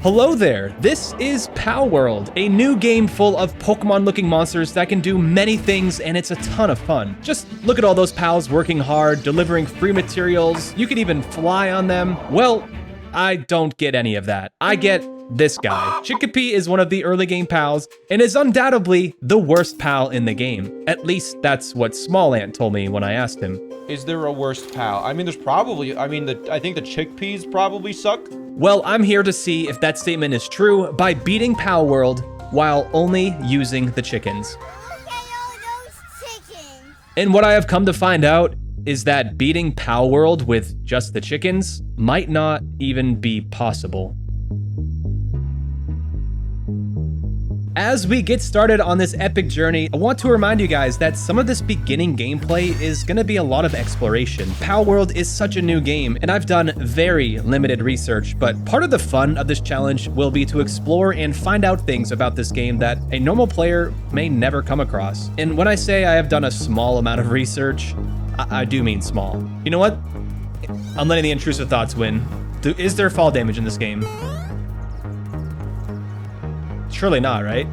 Hello there, this is Palworld, a new game full of Pokemon-looking monsters that can do many things, and it's a ton of fun. Just look at all those pals working hard, delivering free materials. You can even fly on them. Well, I don't get any of that. I get this guy. Chikipi is one of the early game pals and is undoubtedly the worst pal in the game. At least that's what Small Ant told me when I asked him. Is there a worst pal? I mean, there's probably, I think the chickpeas probably suck. Well, I'm here to see if that statement is true by beating Palworld while only using the chickens. Look at all those chickens. And what I have come to find out is that beating Palworld with just the chickens might not even be possible. As we get started on this epic journey, I want to remind you guys that some of this beginning gameplay is going to be a lot of exploration. Palworld is such a new game, and I've done very limited research, but part of the fun of this challenge will be to explore and find out things about this game that a normal player may never come across. And when I say I have done a small amount of research, I do mean small. You know what? I'm letting the intrusive thoughts win. Is there fall damage in this game? Surely not, right?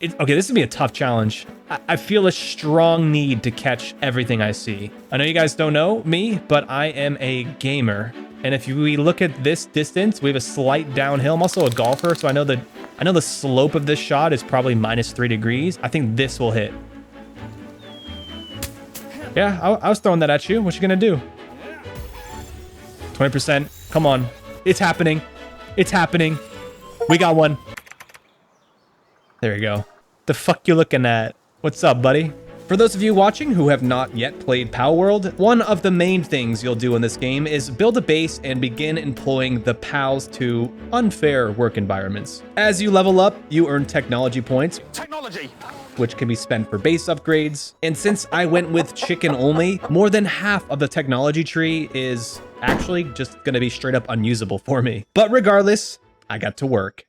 Okay, this is gonna be a tough challenge. I feel a strong need to catch everything I see. I know you guys don't know me, but I am a gamer. And if we look at this distance, we have a slight downhill. I'm also a golfer, so I know the slope of this shot is probably -3 degrees. I think this will hit. Yeah, I was throwing that at you. What you gonna do? 20%. Come on. It's happening. It's happening. We got one. There you go. The fuck you looking at? What's up, buddy? For those of you watching who have not yet played Palworld, one of the main things you'll do in this game is build a base and begin employing the pals to unfair work environments. As you level up, you earn technology points. Technology! Which can be spent for base upgrades. And since I went with chicken only, more than half of the technology tree is actually just gonna be straight up unusable for me. But regardless, I got to work.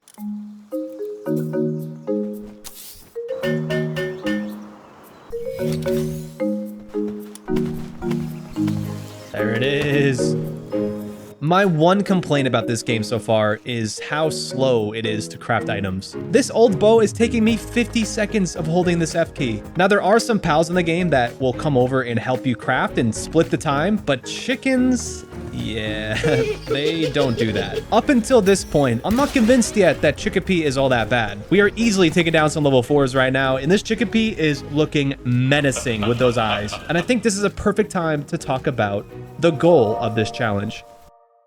There it is. My one complaint about this game so far is how slow it is to craft items. This old bow is taking me 50 seconds of holding this F key. Now there are some pals in the game that will come over and help you craft and split the time, but chickens, yeah, they don't do that. Up until this point, I'm not convinced yet that Chikipi is all that bad. We are easily taking down some level 4s right now, and this Chikipi is looking menacing with those eyes. And I think this is a perfect time to talk about the goal of this challenge.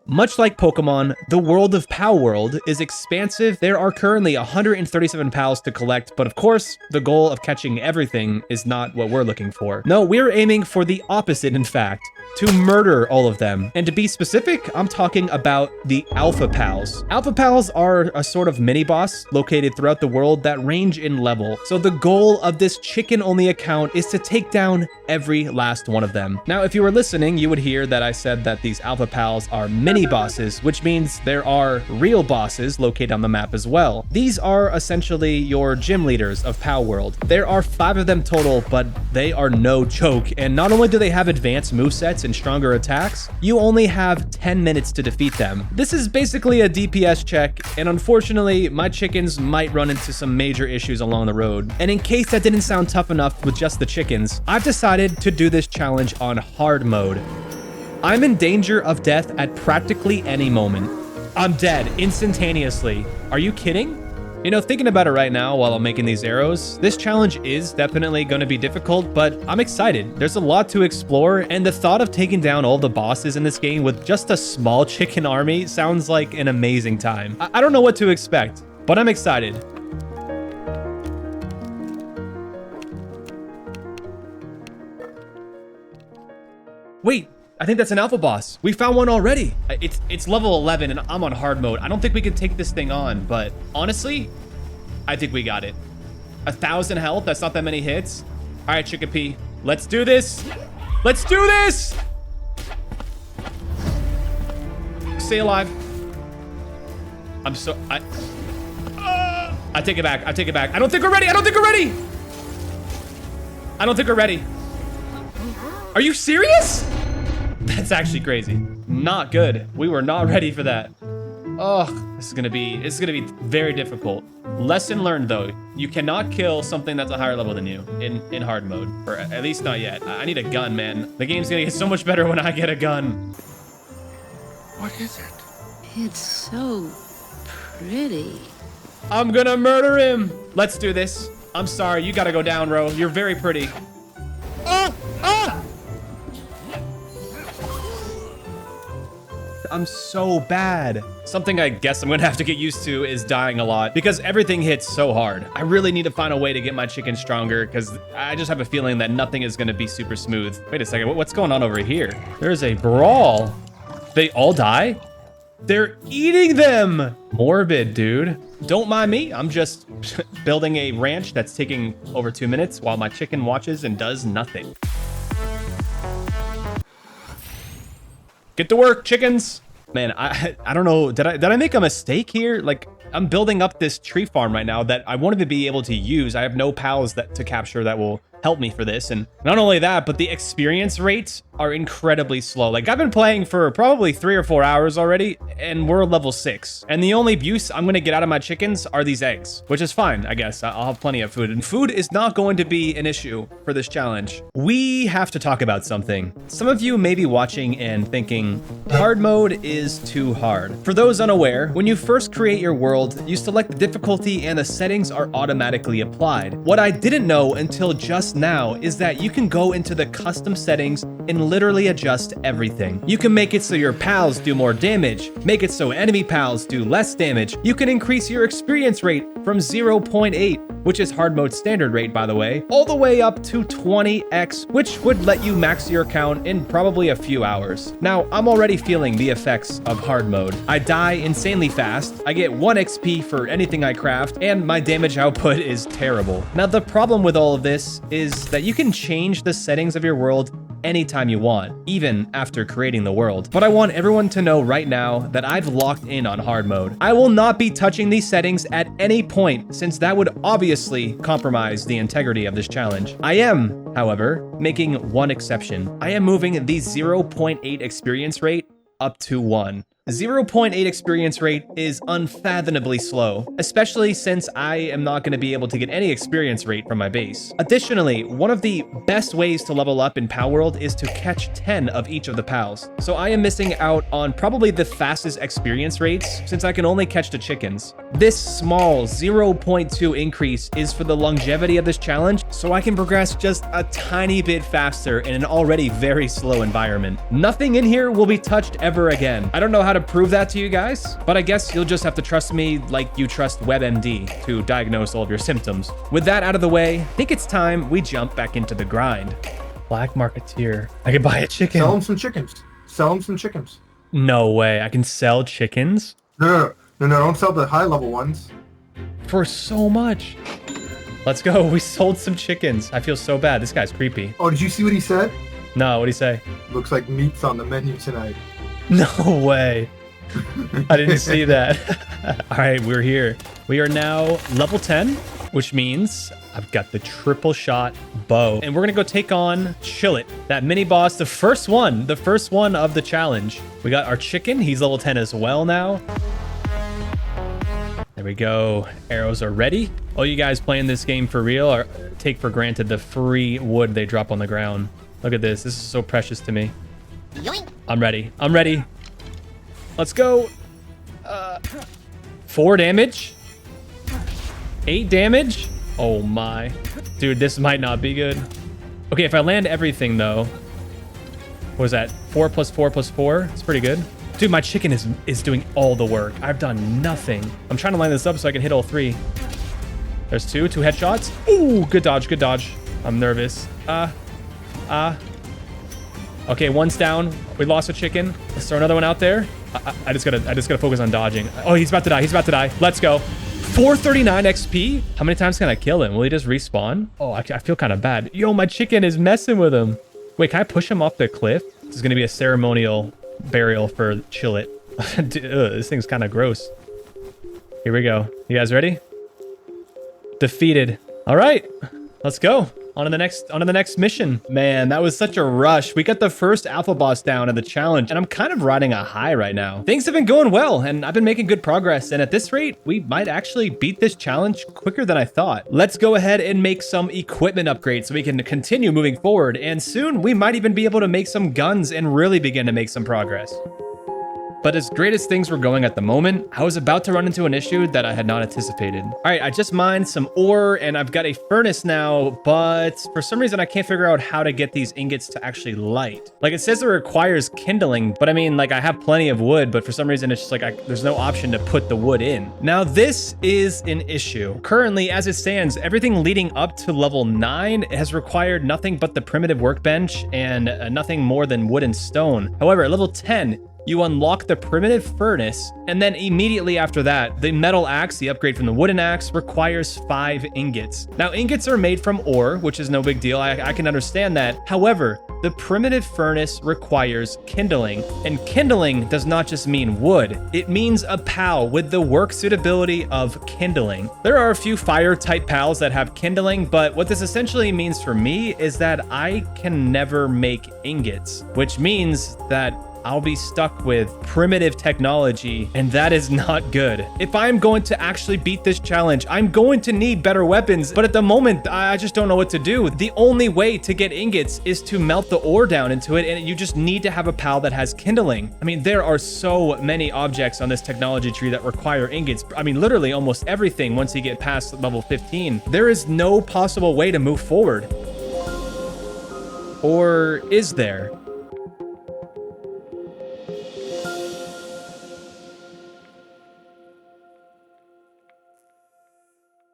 Much like Pokemon, the world of Palworld is expansive. There are currently 137 pals to collect, but of course, the goal of catching everything is not what we're looking for. No, we're aiming for the opposite, in fact, to murder all of them. And to be specific, I'm talking about the Alpha Pals. Alpha Pals are a sort of mini-boss located throughout the world that range in level. So the goal of this chicken-only account is to take down every last one of them. Now, if you were listening, you would hear that I said that these Alpha Pals are mini-bosses, which means there are real bosses located on the map as well. These are essentially your gym leaders of Palworld. There are 5 of them total, but they are no joke. And not only do they have advanced movesets and stronger attacks, you only have 10 minutes to defeat them. This is basically a DPS check, and unfortunately, my chickens might run into some major issues along the road. And in case that didn't sound tough enough with just the chickens, I've decided to do this challenge on hard mode. I'm in danger of death at practically any moment. I'm dead instantaneously. Are you kidding? You know, thinking about it right now while I'm making these arrows, this challenge is definitely going to be difficult, but I'm excited. There's a lot to explore, and the thought of taking down all the bosses in this game with just a small chicken army sounds like an amazing time. I don't know what to expect, but I'm excited. Wait, I think that's an alpha boss. We found one already. It's level 11 and I'm on hard mode. I don't think we can take this thing on, but honestly, I think we got it. 1,000 health, that's not that many hits. All right, Chikipi, let's do this. Let's do this. Stay alive. I take it back, I take it back. I don't think we're ready, I don't think we're ready. I don't think we're ready. Are you serious? That's actually crazy. not good. We were not ready for that. Ugh, this is gonna be very difficult. Lesson learned though, you cannot kill something that's a higher level than you in hard mode, or at least not yet. I need a gun, man. The game's gonna get so much better when I get a gun. What is it? It's so pretty. I'm gonna murder him. Let's do this. I'm sorry, you gotta go down, Ro. You're very pretty. I'm so bad. Something I guess I'm gonna have to get used to is dying a lot because everything hits so hard. I really need to find a way to get my chicken stronger because I just have a feeling that nothing is gonna be super smooth. Wait a second, what's going on over here? There's a brawl. They all die? They're eating them. Morbid, dude. Don't mind me. I'm just building a ranch that's taking over 2 minutes while my chicken watches and does nothing. Get to work, chickens. Man, I don't know. Did I make a mistake here? Like, I'm building up this tree farm right now that I wanted to be able to use. I have no pals to capture that will help me for this. And not only that, but the experience rates are incredibly slow. Like, I've been playing for probably 3 or 4 hours already, and we're level 6. And the only abuse I'm gonna get out of my chickens are these eggs, which is fine, I guess. I'll have plenty of food. And food is not going to be an issue for this challenge. We have to talk about something. Some of you may be watching and thinking, hard mode is too hard. For those unaware, when you first create your world, you select the difficulty and the settings are automatically applied. What I didn't know until just now is that you can go into the custom settings and literally adjust everything. You can make it so your pals do more damage, make it so enemy pals do less damage. You can increase your experience rate from 0.8, which is hard mode standard rate by the way, all the way up to 20x, which would let you max your account in probably a few hours. Now, I'm already feeling the effects of hard mode. I die insanely fast, I get 1 XP for anything I craft, and my damage output is terrible. Now, the problem with all of this is that you can change the settings of your world anytime you want, even after creating the world. But I want everyone to know right now that I've locked in on hard mode. I will not be touching these settings at any point, since that would obviously compromise the integrity of this challenge. I am, however, making one exception. I am moving the 0.8 experience rate up to 1. 0.8 experience rate is unfathomably slow, especially since I am not going to be able to get any experience rate from my base. Additionally, one of the best ways to level up in Palworld is to catch 10 of each of the pals. So I am missing out on probably the fastest experience rates since I can only catch the chickens. This small 0.2 increase is for the longevity of this challenge, so I can progress just a tiny bit faster in an already very slow environment. Nothing in here will be touched ever again. I don't know how to prove that to you guys, but I guess you'll just have to trust me like you trust WebMD to diagnose all of your symptoms. With that out of the way, I think it's time we jump back into the grind. Black marketeer. I could buy a chicken. Sell him some chickens. Sell him some chickens. No way. I can sell chickens? No, don't sell the high level ones. For so much. Let's go. We sold some chickens. I feel so bad. This guy's creepy. Oh, did you see what he said? No, what'd he say? Looks like meat's on the menu tonight. No way. I didn't see that. All right, we're here. We are now level 10, which means I've got the triple shot bow. And we're gonna go take on Chillit, that mini boss, the first one of the challenge. We got our chicken. He's level 10 as well now. There we go. Arrows are ready. All you guys playing this game for real or take for granted the free wood they drop on the ground. Look at this. This is so precious to me. Yoink. I'm ready. I'm ready. Let's go. 4 damage. 8 damage. Oh my. Dude, this might not be good. Okay, if I land everything though. What was that? 4 plus 4 plus 4. It's pretty good. Dude, my chicken is doing all the work. I've done nothing. I'm trying to line this up so I can hit all 3. There's 2 headshots. Ooh, good dodge, good dodge. I'm nervous. Okay, one's down. We lost a chicken. Let's throw another one out there. I just gotta focus on dodging. Oh, he's about to die. He's about to die. Let's go. 439 XP. How many times can I kill him? Will he just respawn? Oh, I feel kind of bad. Yo, my chicken is messing with him. Wait, can I push him off the cliff? This is gonna be a ceremonial burial for Chillit. Dude, this thing's kind of gross. Here we go. You guys ready? Defeated. All right, let's go. On to the next mission. Man, that was such a rush. We got the first alpha boss down in the challenge, and I'm kind of riding a high right now. Things have been going well, and I've been making good progress, and at this rate, we might actually beat this challenge quicker than I thought. Let's go ahead and make some equipment upgrades so we can continue moving forward, and soon we might even be able to make some guns and really begin to make some progress. But as great as things were going at the moment, I was about to run into an issue that I had not anticipated. All right, I just mined some ore and I've got a furnace now, but for some reason I can't figure out how to get these ingots to actually light. Like it says it requires kindling, but I mean, like I have plenty of wood, but for some reason it's just like there's no option to put the wood in. Now this is an issue. Currently, as it stands, everything leading up to level 9 has required nothing but the primitive workbench and nothing more than wood and stone. However, at level 10, you unlock the primitive furnace, and then immediately after that, the metal axe, the upgrade from the wooden axe, requires 5 ingots. Now, ingots are made from ore, which is no big deal. I can understand that. However, the primitive furnace requires kindling, and kindling does not just mean wood. It means a PAL with the work suitability of kindling. There are a few fire-type PALs that have kindling, but what this essentially means for me is that I can never make ingots, which means that I'll be stuck with primitive technology, and that is not good. If I'm going to actually beat this challenge, I'm going to need better weapons, but at the moment, I just don't know what to do. The only way to get ingots is to melt the ore down into it, and you just need to have a PAL that has kindling. I mean, there are so many objects on this technology tree that require ingots. I mean, literally almost everything once you get past level 15. There is no possible way to move forward. Or is there?